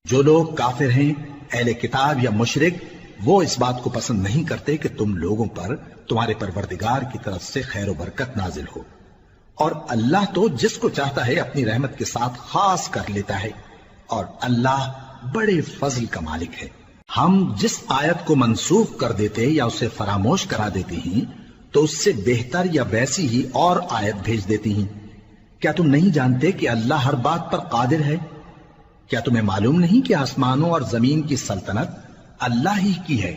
جو لوگ کافر ہیں، اہل کتاب یا مشرک، وہ اس بات کو پسند نہیں کرتے کہ تم لوگوں پر تمہارے پروردگار کی طرف سے خیر و برکت نازل ہو، اور اللہ تو جس کو چاہتا ہے اپنی رحمت کے ساتھ خاص کر لیتا ہے، اور اللہ بڑے فضل کا مالک ہے۔ ہم جس آیت کو منسوخ کر دیتے یا اسے فراموش کرا دیتے ہیں تو اس سے بہتر یا ویسی ہی اور آیت بھیج دیتی ہیں۔ کیا تم نہیں جانتے کہ اللہ ہر بات پر قادر ہے؟ کیا تمہیں معلوم نہیں کہ آسمانوں اور زمین کی سلطنت اللہ ہی کی ہے،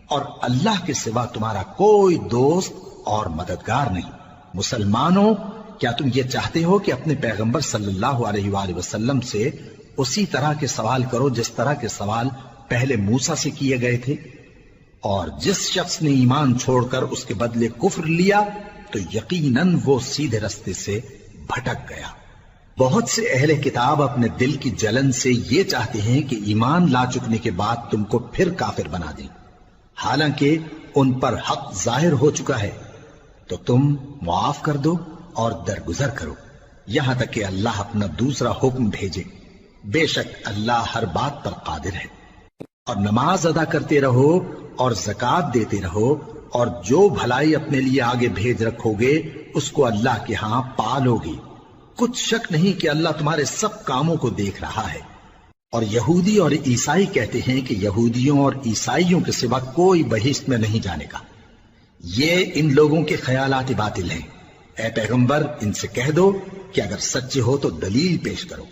اور اللہ کے سوا تمہارا کوئی دوست اور مددگار نہیں؟ مسلمانوں، کیا تم یہ چاہتے ہو کہ اپنے پیغمبر صلی اللہ علیہ وآلہ وسلم سے اسی طرح کے سوال کرو جس طرح کے سوال پہلے موسیٰ سے کیے گئے تھے؟ اور جس شخص نے ایمان چھوڑ کر اس کے بدلے کفر لیا تو یقیناً وہ سیدھے رستے سے بھٹک گیا۔ بہت سے اہل کتاب اپنے دل کی جلن سے یہ چاہتے ہیں کہ ایمان لا چکنے کے بعد تم کو پھر کافر بنا دیں، حالانکہ ان پر حق ظاہر ہو چکا ہے۔ تو تم معاف کر دو اور درگزر کرو یہاں تک کہ اللہ اپنا دوسرا حکم بھیجے۔ بے شک اللہ ہر بات پر قادر ہے۔ اور نماز ادا کرتے رہو اور زکوٰۃ دیتے رہو، اور جو بھلائی اپنے لیے آگے بھیج رکھو گے اس کو اللہ کے ہاں پالو گے۔ کچھ شک نہیں کہ اللہ تمہارے سب کاموں کو دیکھ رہا ہے۔ اور یہودی اور عیسائی کہتے ہیں کہ یہودیوں اور عیسائیوں کے سوا کوئی بہشت میں نہیں جانے کا۔ یہ ان لوگوں کے خیالات باطل ہیں۔ اے پیغمبر، ان سے کہہ دو کہ اگر سچے ہو تو دلیل پیش کرو۔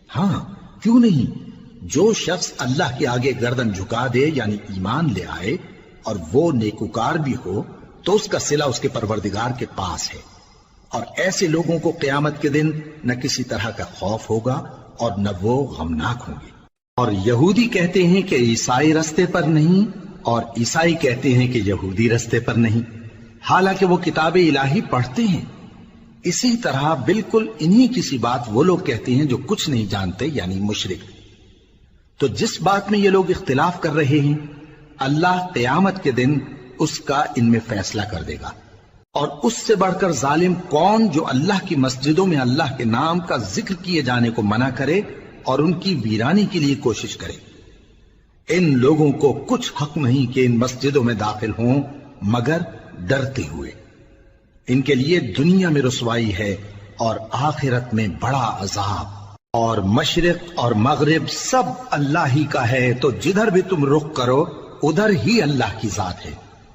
ہاں، کیوں نہیں؟ جو شخص اللہ کے آگے گردن جھکا دے یعنی ایمان لے آئے اور وہ نیکوکار بھی ہو تو اس کا صلہ اس کے پروردگار کے پاس ہے، اور ایسے لوگوں کو قیامت کے دن نہ کسی طرح کا خوف ہوگا اور نہ وہ غمناک ہوں گے۔ اور یہودی کہتے ہیں کہ عیسائی رستے پر نہیں، اور عیسائی کہتے ہیں کہ یہودی رستے پر نہیں، حالانکہ وہ کتاب الہی پڑھتے ہیں۔ اسی طرح بالکل انہی کسی بات وہ لوگ کہتے ہیں جو کچھ نہیں جانتے یعنی مشرک۔ تو جس بات میں یہ لوگ اختلاف کر رہے ہیں اللہ قیامت کے دن اس کا ان میں فیصلہ کر دے گا۔ اور اس سے بڑھ کر ظالم کون جو اللہ کی مسجدوں میں اللہ کے نام کا ذکر کیے جانے کو منع کرے اور ان کی ویرانی کے لیے کوشش کرے۔ ان لوگوں کو کچھ حق نہیں کہ ان مسجدوں میں داخل ہوں مگر ڈرتے ہوئے۔ ان کے لیے دنیا میں رسوائی ہے اور آخرت میں بڑا عذاب۔ اور مشرق اور مغرب سب اللہ ہی کا ہے، تو جدھر بھی تم رخ کرو ادھر ہی اللہ کی ذات ہے۔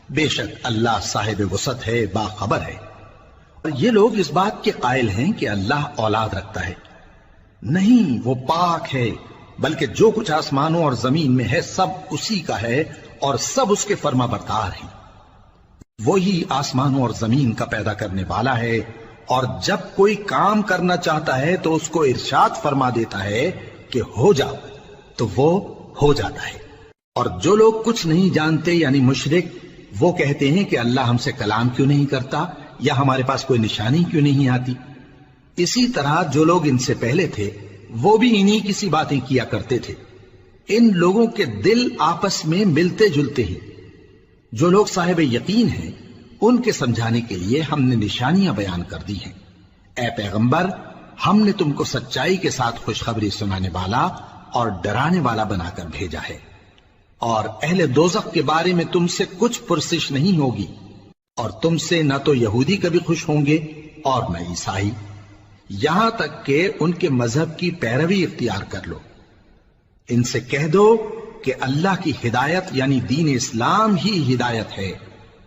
بے شک اللہ صاحب وسعت ہے، باخبر ہے۔ اور یہ لوگ اس بات کے قائل ہیں کہ اللہ اولاد رکھتا ہے۔ نہیں، وہ پاک ہے، بلکہ جو کچھ آسمانوں اور زمین میں ہے سب اسی کا ہے اور سب اس کے فرما بردار ہیں۔ وہی آسمانوں اور زمین کا پیدا کرنے والا ہے، اور جب کوئی کام کرنا چاہتا ہے تو اس کو ارشاد فرما دیتا ہے کہ ہو جا، تو وہ ہو جاتا ہے۔ اور جو لوگ کچھ نہیں جانتے یعنی مشرک، وہ کہتے ہیں کہ اللہ ہم سے کلام کیوں نہیں کرتا یا ہمارے پاس کوئی نشانی کیوں نہیں آتی۔ اسی طرح جو لوگ ان سے پہلے تھے وہ بھی انہی کسی باتیں کیا کرتے تھے۔ ان لوگوں کے دل آپس میں ملتے جلتے ہیں۔ جو لوگ صاحب یقین ہیں ان کے سمجھانے کے لیے ہم نے نشانیاں بیان کر دی ہیں۔ اے پیغمبر، ہم نے تم کو سچائی کے ساتھ خوشخبری سنانے والا اور ڈرانے والا بنا کر بھیجا ہے، اور اہل دوزخ کے بارے میں تم سے کچھ پرسش نہیں ہوگی، اور تم سے نہ تو یہودی کبھی خوش ہوں گے اور نہ عیسائی، یہاں تک کہ ان کے مذہب کی پیروی اختیار کر لو۔ ان سے کہہ دو کہ اللہ کی ہدایت یعنی دین اسلام ہی ہدایت ہے،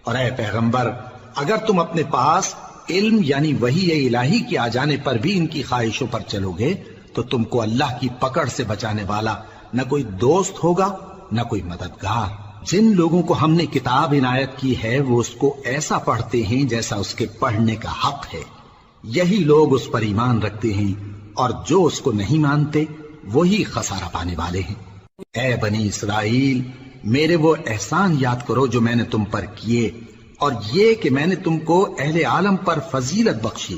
اور اے پیغمبر اگر تم اپنے پاس علم یعنی وحی الہی کے آ جانے پر بھی ان کی خواہشوں پر چلو گے تو تم کو اللہ کی پکڑ سے بچانے والا نہ کوئی دوست ہوگا نہ کوئی مددگار۔ جن لوگوں کو ہم نے کتاب عنایت کی ہے وہ اس کو ایسا پڑھتے ہیں جیسا اس کے پڑھنے کا حق ہے، یہی لوگ اس پر ایمان رکھتے ہیں، اور جو اس کو نہیں مانتے وہی خسارہ پانے والے ہیں۔ اے بنی اسرائیل، میرے وہ احسان یاد کرو جو میں نے تم پر کیے، اور یہ کہ میں نے تم کو اہل عالم پر فضیلت بخشی